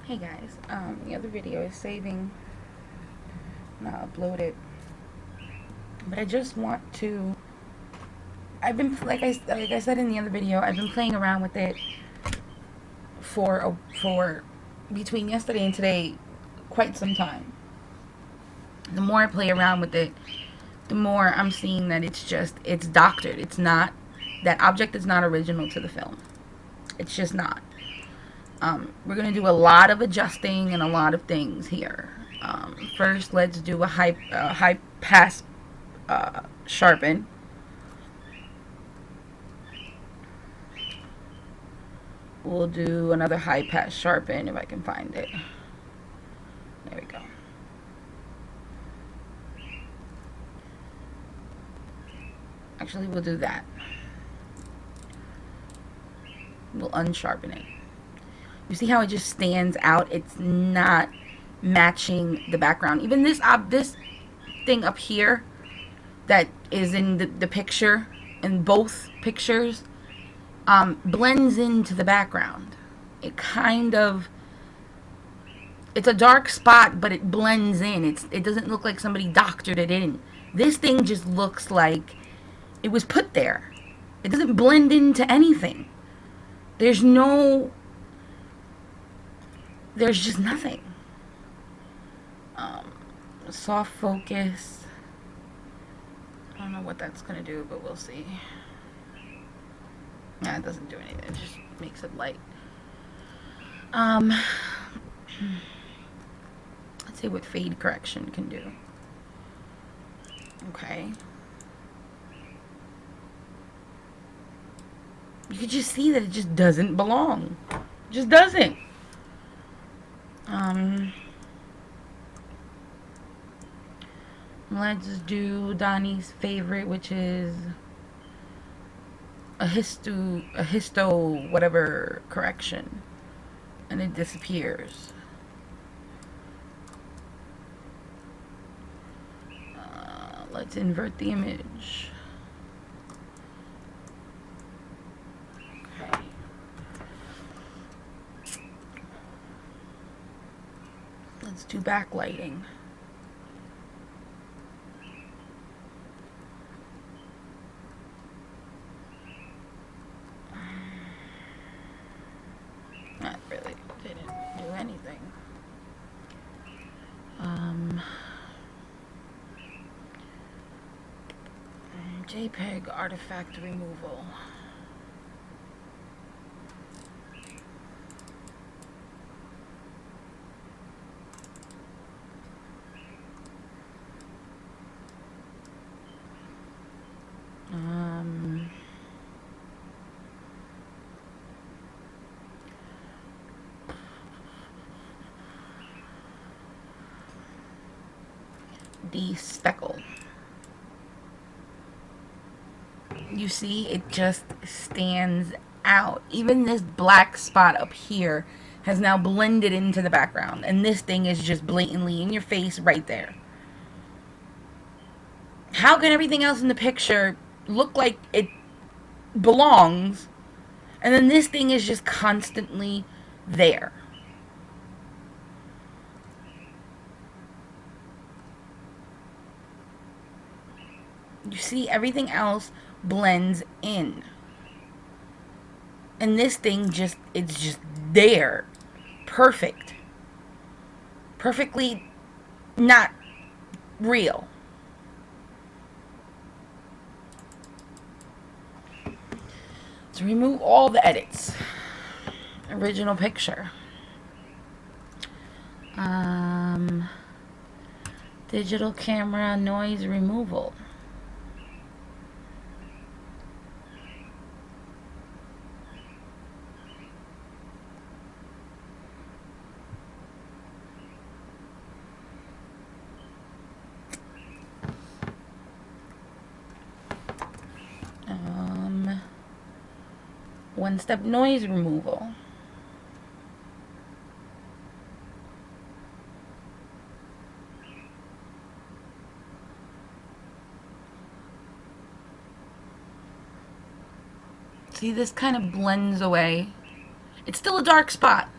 Hey guys, the other video is saving, not uploaded, but I just want to. I've been like I said in the other video, I've been playing around with it for between yesterday and today quite some time. The more I play around with it, the more I'm seeing that it's doctored. It's not, that object is not original to the film. It's just not. We're gonna do a lot of adjusting and a lot of things here. First, let's do a high pass sharpen. We'll do another high pass sharpen if I can find it. There we go. Actually, we'll do that. We'll unsharpen it. You see how it just stands out? It's not matching the background. Even this thing up here that is in the picture, in both pictures, blends into the background. It kind of, it's a dark spot, but it blends in. It doesn't look like somebody doctored it in. This thing just looks like it was put there. It doesn't blend into anything. There's just nothing. Soft focus. I don't know what that's gonna do, but we'll see. Yeah, it doesn't do anything. It just makes it light. Let's see what fade correction can do. Okay. You could just see that it just doesn't belong. It just doesn't. Let's do Donnie's favorite, which is a histo whatever correction, and it disappears. Let's invert the image. Okay. Let's do backlighting. That really didn't do anything. JPEG artifact removal. De-speckle. You see, it just stands out. Even this black spot up here has now blended into the background, and this thing is just blatantly in your face right there. How can everything else in the picture look like it belongs, and then this thing is just constantly there? You see, everything else blends in, and this thing it's just there, perfectly not real. To remove all the edits. Original picture. Digital camera noise removal. One-step noise removal. See, this kind of blends away. It's still a dark spot.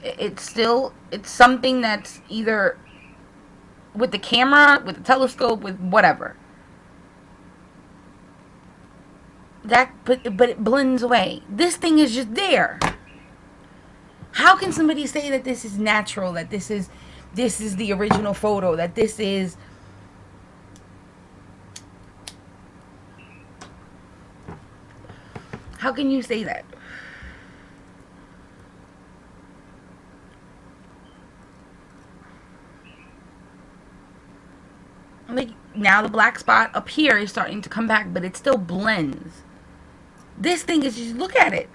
It's still, it's something that's either with the camera, with the telescope, with whatever. But it blends away. This thing is just there. How can somebody say that this is natural, that this is the original photo, that this is... How can you say that? Like, now the black spot up here is starting to come back, but it still blends. This thing is just, look at it.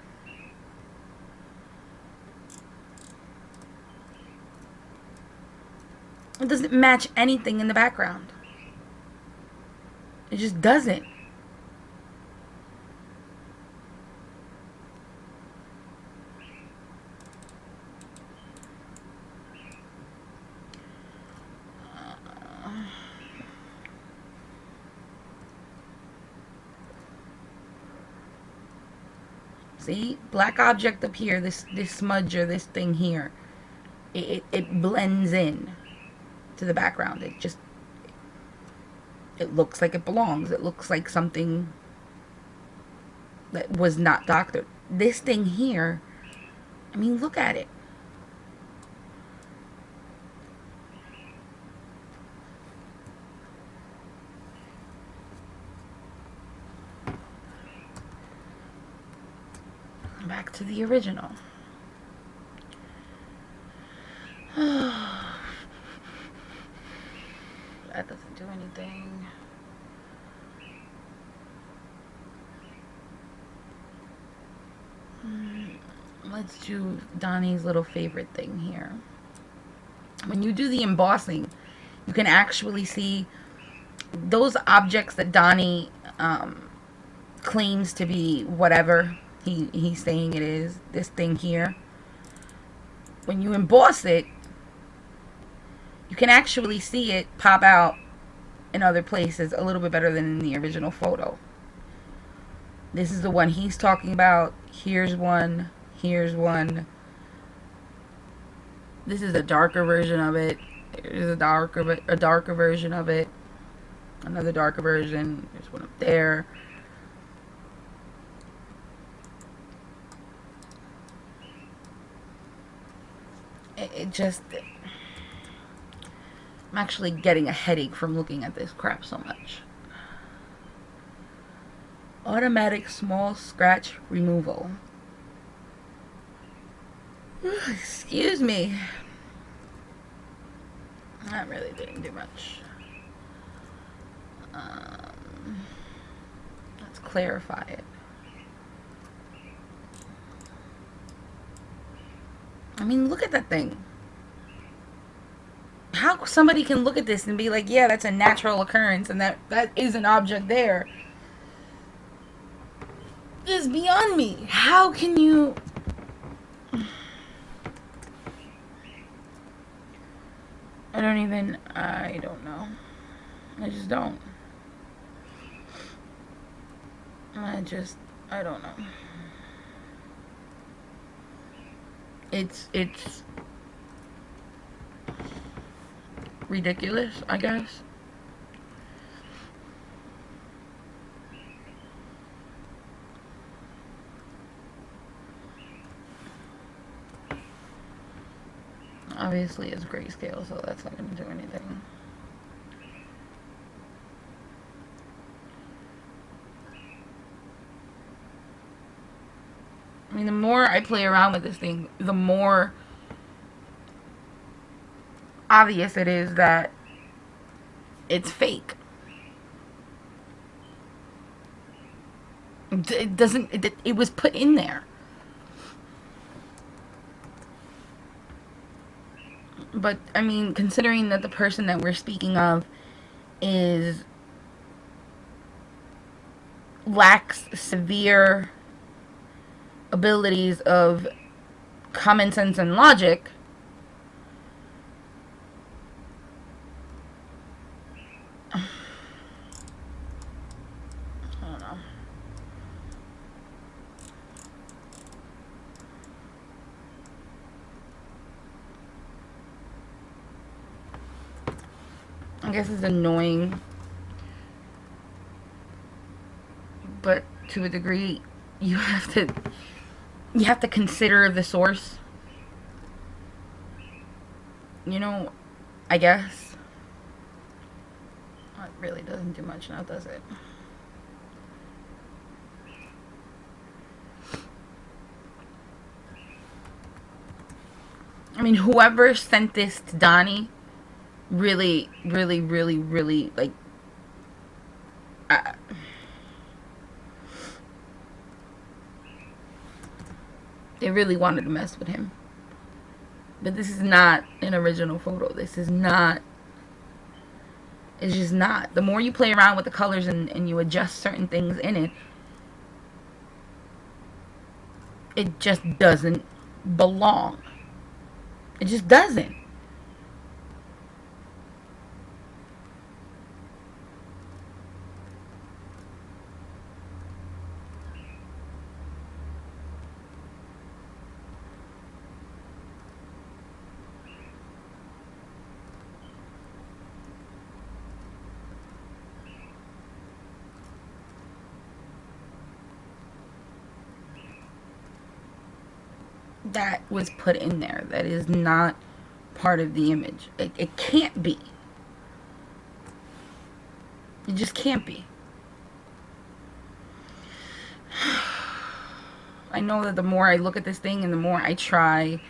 It doesn't match anything in the background. It just doesn't. See, black object up here, this smudge or this thing here, it blends in to the background. It looks like it belongs. It looks like something that was not doctored. This thing here, I mean, look at it. Back to the original. That doesn't do anything. Let's do Donnie's little favorite thing here. When you do the embossing, you can actually see those objects that Donnie claims to be whatever he's saying it is. This thing here. When you emboss it, you can actually see it pop out in other places a little bit better than in the original photo. This is the one he's talking about. Here's one. Here's one. This is a darker version of it. There's a darker version of it. Another darker version. There's one up there. It just... I'm actually getting a headache from looking at this crap so much. Automatic small scratch removal. Excuse me. That really didn't do much. Let's clarify it. I mean, look at that thing. How somebody can look at this and be like, yeah, that's a natural occurrence and that is an object there, is beyond me. How can you... I don't know. I just don't. I don't know. It's ridiculous, I guess. Obviously it's grayscale, so that's not going to do anything. I mean, the more I play around with this thing, the more obvious it is that it's fake. It doesn't... It was put in there. But, I mean, considering that the person that we're speaking of lacks severe abilities of common sense and logic, I don't know. guess it's annoying, but to a degree, you have to consider the source. You know, I guess. It really doesn't do much now, does it? I mean, whoever sent this to Donny really, really, really, really, like, they really wanted to mess with him. But this is not an original photo. This is not. It's just not. The more you play around with the colors and you adjust certain things in it, it just doesn't belong. It just doesn't. That was put in there. That is not part of the image. It can't be. It just can't be. I know that the more I look at this thing and the more I try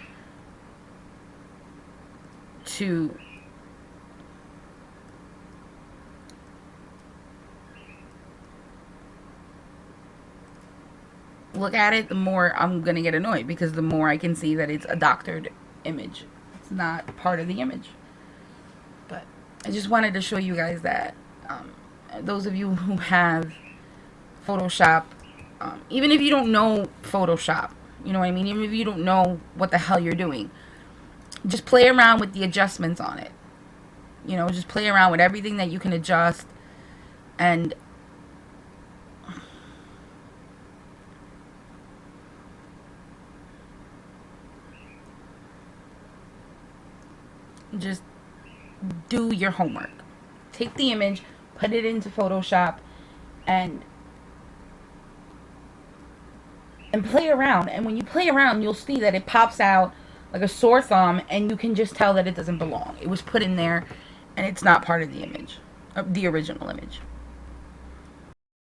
to look at it, the more I'm gonna get annoyed, because the more I can see that it's a doctored image. It's not part of the image. But I just wanted to show you guys that those of you who have Photoshop, even if you don't know Photoshop, you know what I mean, even if you don't know what the hell you're doing, just play around with the adjustments on it. You know, just play around with everything that you can adjust, and just do your homework. Take the image, put it into Photoshop, and play around. And when you play around, you'll see that it pops out like a sore thumb, and you can just tell that it doesn't belong. It was put in there, and it's not part of the image, the original image.